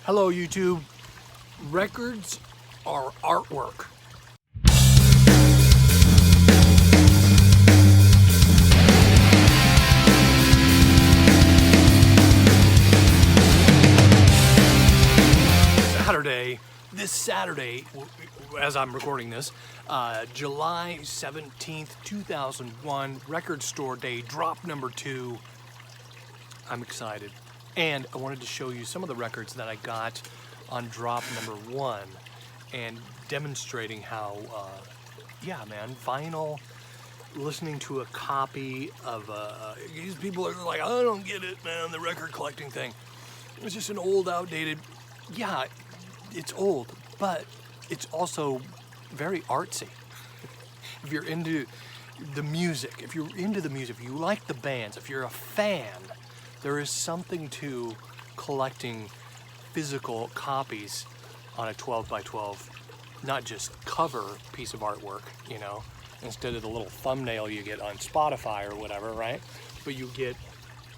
Hello YouTube. Records are artwork. This Saturday, as I'm recording this, July 17th, 2001, Record Store Day, drop number 2. I'm excited. And I wanted to show you some of the records that I got on drop number 1 and demonstrating how, yeah man, vinyl, listening to a copy of, these people are like, I don't get it, man, the record collecting thing. It's just an old, outdated, yeah, it's old, but it's also very artsy. If you're into the music, if you like the bands, if you're a fan, there is something to collecting physical copies on a 12 by 12, not just cover piece of artwork, you know, instead of the little thumbnail you get on Spotify or whatever, right? But you get,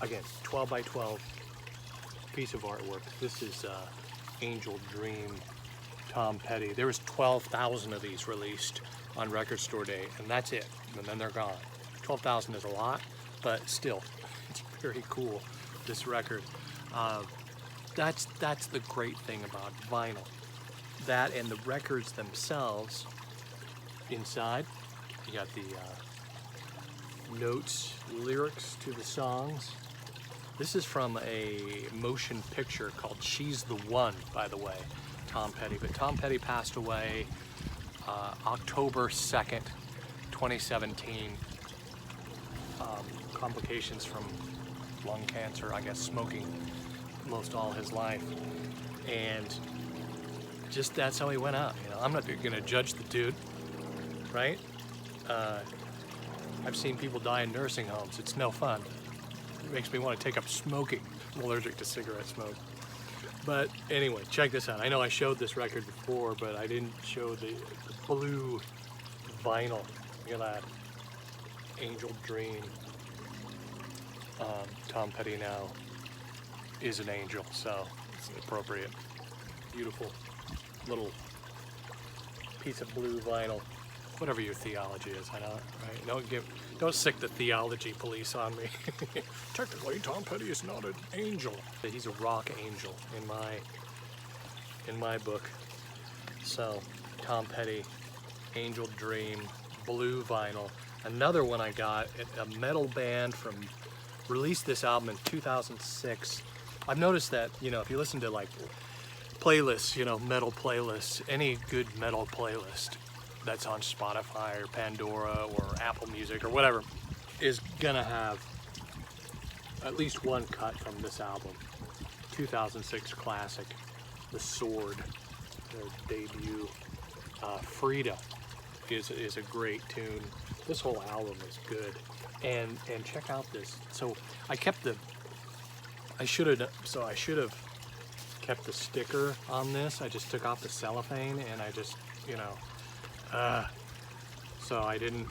again, 12 by 12 piece of artwork. This is Angel Dream, Tom Petty. There was 12,000 of these released on Record Store Day, and that's it, and then they're gone. 12,000 is a lot, but still, it's very cool, this record. That's the great thing about vinyl. That and the records themselves. Inside, you got the notes, lyrics to the songs. This is from a motion picture called She's the One, by the way, Tom Petty. But Tom Petty passed away October 2nd, 2017. Complications from lung cancer, I guess smoking most all his life. And just that's how he went out. You know, I'm not gonna judge the dude, right? I've seen people die in nursing homes. It's no fun. It makes me want to take up smoking. I'm allergic to cigarette smoke. But anyway, check this out. I know I showed this record before, but I didn't show the blue vinyl. Look at that. Angel Dream. Tom Petty now is an angel, so it's appropriate. Beautiful little piece of blue vinyl. Whatever your theology is, I know, right? Don't sick the theology police on me. Technically, Tom Petty is not an angel. He's a rock angel in my book. So, Tom Petty, Angel Dream, blue vinyl. Another one I got, a metal band released this album in 2006. I've noticed that, you know, if you listen to like playlists, you know, metal playlists, any good metal playlist that's on Spotify or Pandora or Apple Music or whatever is gonna have at least one cut from this album. 2006 classic, The Sword, their debut. Frida is a great tune. This whole album is good. And check out this. So I should have kept the sticker on this. I just took off the cellophane and I just, you know, so I didn't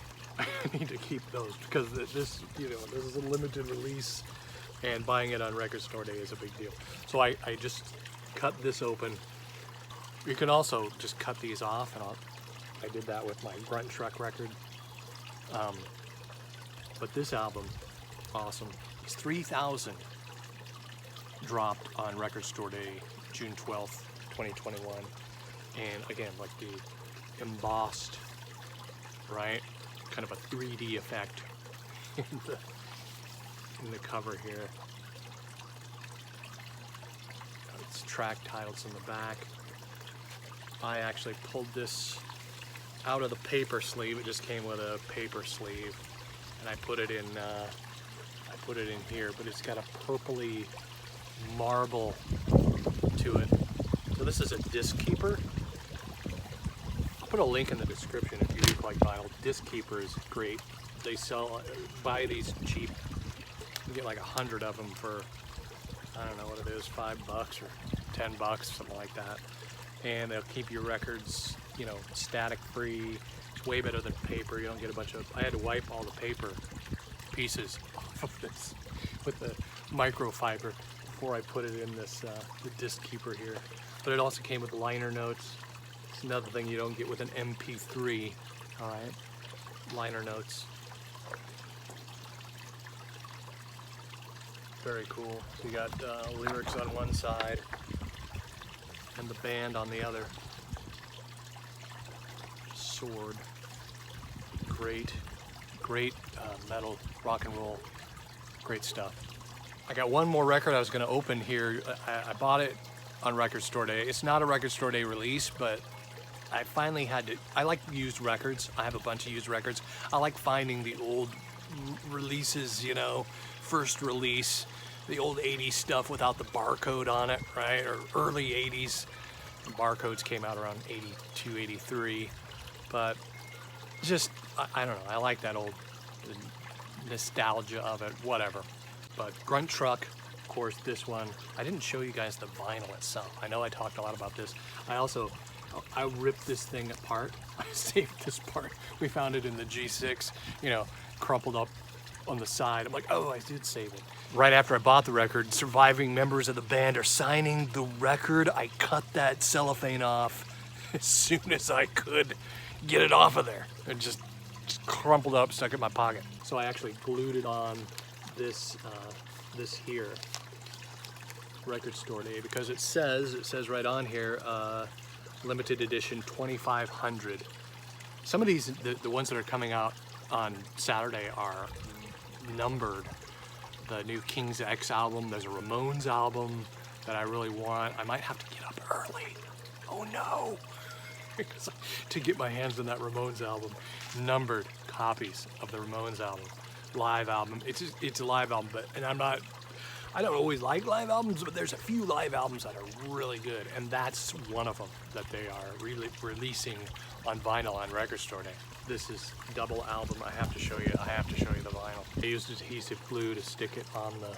need to keep those because this, you know, this is a limited release and buying it on Record Store Day is a big deal. So I just cut this open. You can also just cut these off, and I did that with my Grunt Truck record. But this album, awesome. It's 3,000 dropped on Record Store Day, June 12th, 2021. And again, like the embossed, right? Kind of a 3D effect in the cover here. It's track titles in the back. I actually pulled this out of the paper sleeve. It just came with a paper sleeve, and I put it in here. But it's got a purpley marble to it. So this is a disc keeper. I'll put a link in the description if you do like vinyl. Disc keeper is great. They buy these cheap. You get like 100 of them for, I don't know what it is, $5 or $10, something like that. And they'll keep your records, you know, static free. It's way better than paper. You don't get a bunch of, I had to wipe all the paper pieces off of this with the microfiber before I put it in this the disc keeper here. But it also came with liner notes. It's another thing you don't get with an MP3. All right, liner notes. Very cool. So you got lyrics on one side and the band on the other. Sword. Great metal, rock and roll, great stuff. I got one more record I was going to open here. I bought it on Record Store Day. It's not a Record Store Day release, but I finally had to. I like used records. I have a bunch of used records. I like finding the old releases, you know, first release, the old 80s stuff without the barcode on it, right? Or early 80s. The barcodes came out around 82, 83. But just, I don't know, I like that old nostalgia of it, whatever. But Grunt Truck, of course, this one. I didn't show you guys the vinyl itself. I know I talked a lot about this. I ripped this thing apart. I saved this part. We found it in the G6, you know, crumpled up on the side. I'm like, oh, I did save it. Right after I bought the record, surviving members of the band are signing the record. I cut that cellophane off as soon as I could get it off of there. It just crumpled up, stuck in my pocket. So I actually glued it on this here, Record Store Day, because it says right on here, limited edition 2500. Some of these, the ones that are coming out on Saturday are numbered. The new King's X album, there's a Ramones album that I really want. I might have to get up early. Oh no! To get my hands on that Ramones album. Numbered copies of the Ramones album. Live album. It's a live album, I don't always like live albums, but there's a few live albums that are really good, and that's one of them that they are really releasing on vinyl on Record Store Day. This is double album. I have to show you the vinyl. I used adhesive glue to stick it on the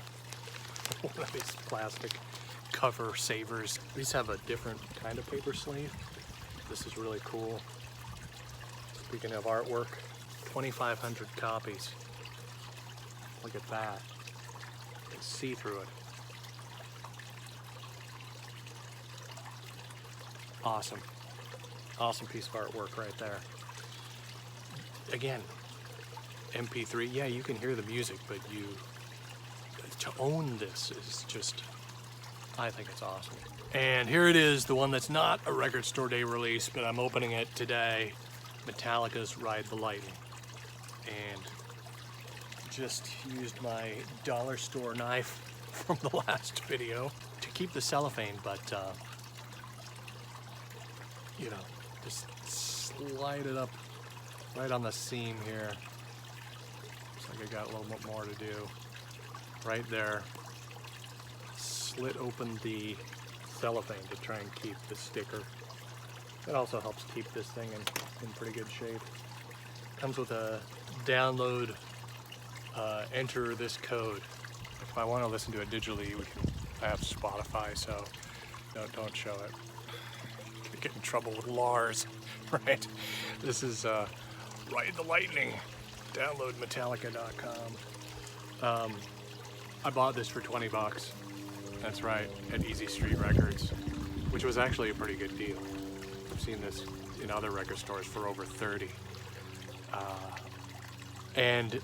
one of these plastic cover savers. These have a different kind of paper sleeve. This is really cool. Speaking of artwork, 2,500 copies. Look at that. You can see through it. Awesome. Awesome piece of artwork right there. Again, MP3, yeah, you can hear the music, but to own this is just, I think it's awesome. And here it is, the one that's not a Record Store Day release, but I'm opening it today. Metallica's Ride the Lightning. And just used my dollar store knife from the last video to keep the cellophane, but you know, just slide it up right on the seam here. Looks like I got a little bit more to do. Right there. Slit open the cellophane to try and keep the sticker. It also helps keep this thing in pretty good shape. Comes with a download, enter this code. If I want to listen to it digitally, I have Spotify, so don't show it. Could get in trouble with Lars, right? This is Ride the Lightning. Download Metallica.com. I bought this for 20 bucks. That's right, at Easy Street Records, which was actually a pretty good deal. I've seen this in other record stores for over 30. And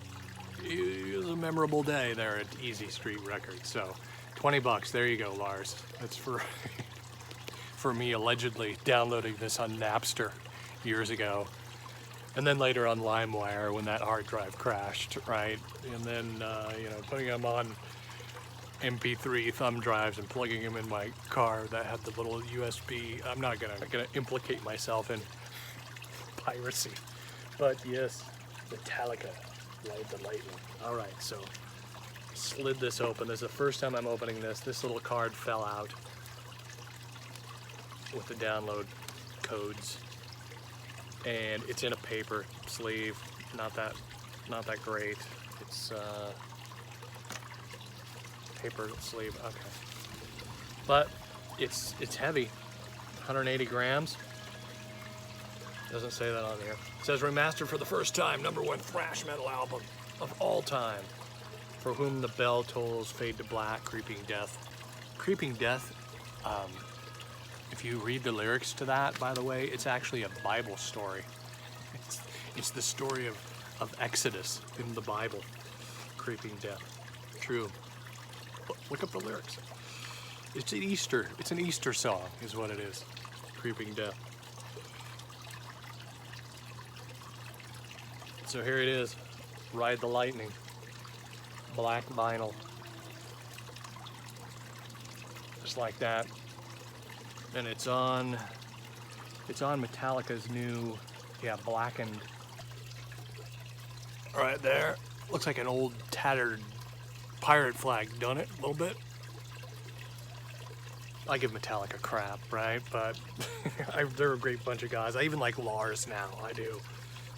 it was a memorable day there at Easy Street Records. So 20 bucks, there you go, Lars. That's for me allegedly downloading this on Napster years ago. And then later on LimeWire when that hard drive crashed, right? And then, putting them on MP3 thumb drives and plugging them in my car that had the little USB. I'm not gonna implicate myself in piracy, but yes, Metallica, Ride the Lightning. All right, so slid this open. This is the first time I'm opening this. This little card fell out with the download codes, and it's in a paper sleeve. Not that great. It's paper sleeve, okay. But it's heavy, 180 grams. Doesn't say that on here. It says remastered for the first time, #1 thrash metal album of all time. For whom the bell tolls, fade to black, creeping death Creeping Death, if you read the lyrics to that, by the way, it's actually a Bible story. It's the story of Exodus in the Bible. Creeping Death. True. Look up the lyrics. It's an Easter. It's an Easter song, is what it is. Creeping Death. So here it is. Ride the Lightning. Black vinyl. Just like that. And it's on Metallica's new, blackened. Right there. Looks like an old tattered pirate flag, don't it? A little bit. I give Metallica crap, right? But they're a great bunch of guys. I even like Lars now, I do.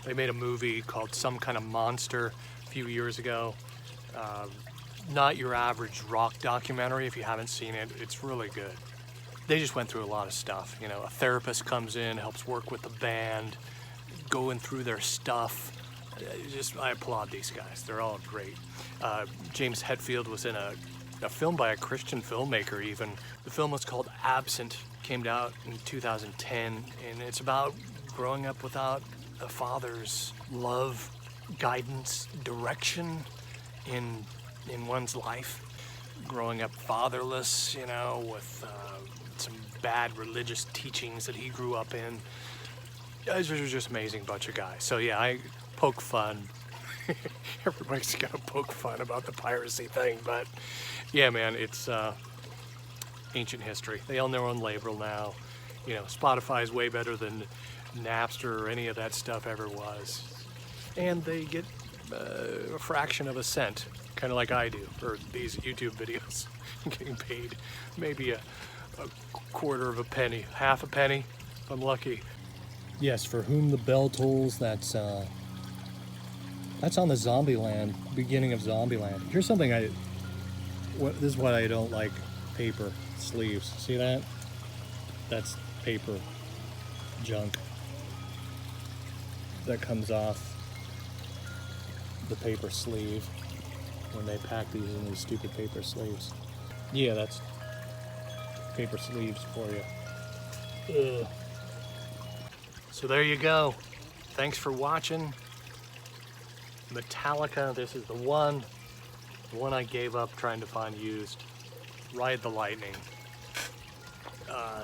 They made a movie called Some Kind of Monster a few years ago. Not your average rock documentary. If you haven't seen it, it's really good. They just went through a lot of stuff. You know, a therapist comes in, helps work with the band, going through their stuff. I applaud these guys. They're all great. James Hetfield was in a film by a Christian filmmaker even. The film was called Absent, came out in 2010, and it's about growing up without a father's love, guidance, direction in one's life. Growing up fatherless, you know, with some bad religious teachings that he grew up in. Guys are just an amazing bunch of guys. So yeah, I poke fun. Everybody's gonna poke fun about the piracy thing, but yeah, man, it's ancient history. They own their own label now. You know, Spotify's way better than Napster or any of that stuff ever was. And they get a fraction of a cent, kind of like I do for these YouTube videos. Getting paid maybe a quarter of a penny, half a penny, if I'm lucky. Yes, For Whom the Bell Tolls, that's on the Zombieland, beginning of Zombieland. Here's something this is what I don't like, paper sleeves. See that? That's paper junk that comes off the paper sleeve when they pack these in these stupid paper sleeves. Yeah, that's paper sleeves for you. Ugh. So there you go. Thanks for watching. Metallica, this is the one I gave up trying to find used. Ride the Lightning.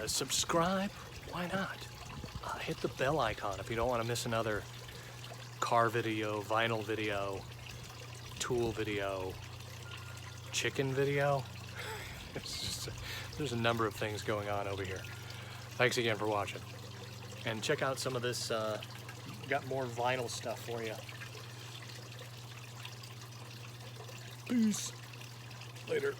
Subscribe, why not? Hit the bell icon if you don't want to miss another car video, vinyl video, tool video, chicken video. There's a number of things going on over here. Thanks again for watching. And check out some of this, got more vinyl stuff for you. Peace. Later.